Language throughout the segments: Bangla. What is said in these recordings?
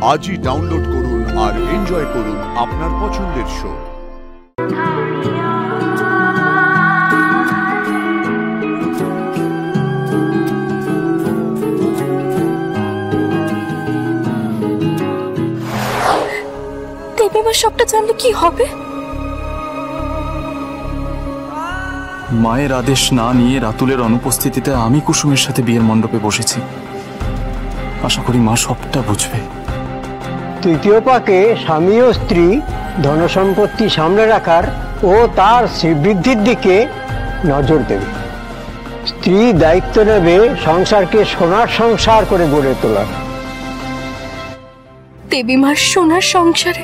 আজই ডাউনলোড করুন আর এনজয় করুন আপনার পছন্দের শো। দেবীমা সবটা জানলে কি হবে? মায়ের আদেশ না নিয়ে রাতুলের অনুপস্থিতিতে আমি কুসুমের সাথে বিয়ের মণ্ডপে বসেছি। আশা করি মা সবটা বুঝবে। তৃতীয় পাকে স্বামী ও স্ত্রী ধনসম্পত্তি সামনে রাখার ও তার শ্রীবৃদ্ধির দিকে নজর দেবে। স্ত্রী দায়িত্ব নেবে সংসারকে সোনার সংসার করে গড়ে তোলার। দেবীমার সোনার সংসারে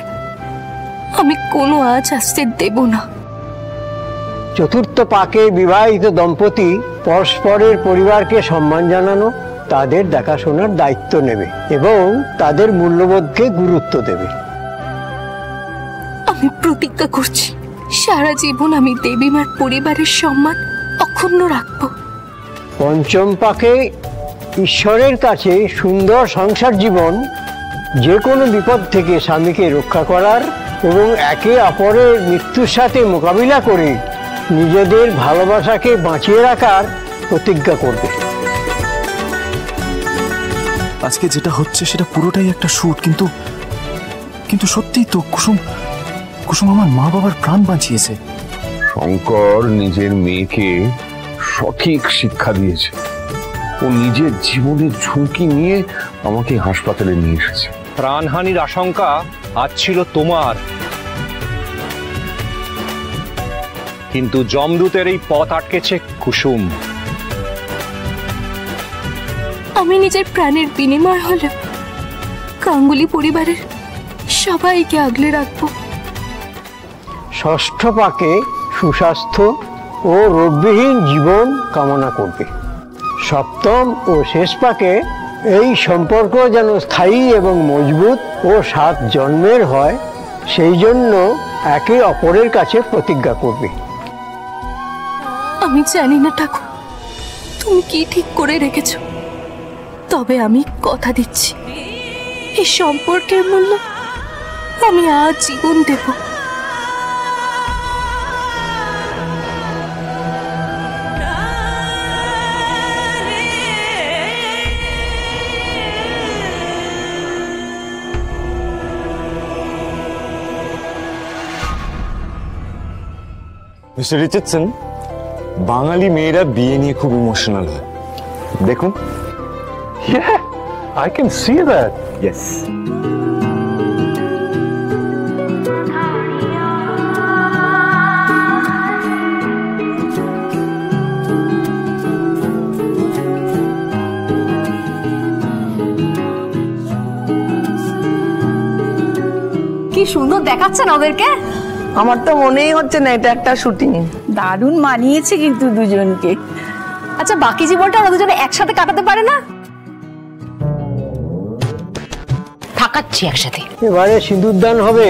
আমি কোনো আজ আসতে দেব না। চতুর্থ পাকে বিবাহিত দম্পতি পরস্পরের পরিবারকে সম্মান জানানো, তাদের দেখাশোনার দায়িত্ব নেবে এবং তাদের মূল্যবোধকে গুরুত্ব দেবে। আমি প্রতিজ্ঞা করছি সারা জীবন আমি দেবীমার পরিবারের সম্মান অক্ষুণ্ণ রাখব। পঞ্চম পাকে ঈশ্বরের কাছে সুন্দর সংসার জীবন, যে কোনো বিপদ থেকে স্বামীকে রক্ষা করার এবং একে অপরের মৃত্যুর সাথে মোকাবিলা করে নিজেদের ভালোবাসাকে বাঁচিয়ে রাখার প্রতিজ্ঞা করবে। আজকে যেটা হচ্ছে সেটা পুরোটাই একটা শুট, কিন্তু সত্যিই তো কুসুম আমার মা বাবার প্রাণ বাঁচিয়েছে। শঙ্কর নিজের মেয়েকে সঠিক শিক্ষা দিয়েছে। ও নিজের জীবনের ঝুঁকি নিয়ে আমাকে হাসপাতালে নিয়ে এসেছে। প্রাণহানির আশঙ্কা আজ ছিল তোমার, কিন্তু যমদূতের এই পথ আটকেছে কুসুম। আমি নিজের প্রাণের বিনিময় হলে গাঙ্গুলি পরিবারের সবাইকে আগলে রাখবো। ষষ্ঠ পাকে সুস্বাস্থ্য ও রোগবিহীন জীবন কামনা করবে। সপ্তম ও শেষ পাকে এই সম্পর্ক যেন স্থায়ী এবং মজবুত ও 7 জন্মের হয়, সেই জন্য একে অপরের কাছে প্রতিজ্ঞা করবে। আমি জানি না ঠাকুর তুমি কি ঠিক করে রেখেছ, তবে আমি কথা দিচ্ছি এই সম্পর্কের মূল্য আমি আজ জীবন দেব। মিস্টার রিচার্ডসন, বাঙালি মেয়েরা বিয়ে নিয়ে খুব ইমোশনাল হয়, দেখুন। Yeah, I can see that. Yes. কি সুন্দর দেখাচ্ছে না ওদেরকে। আমার তো মনেই হচ্ছে না এটা একটা শুটিং। দারুণ মানিয়েছে কিন্তু দুজনকে। আচ্ছা, বাকি জীবনটা ওরা দুজনে একসাথে কাটাতে পারে না? থাকাচ্ছি একসাথে। এবারে সিঁদুরদান হবে।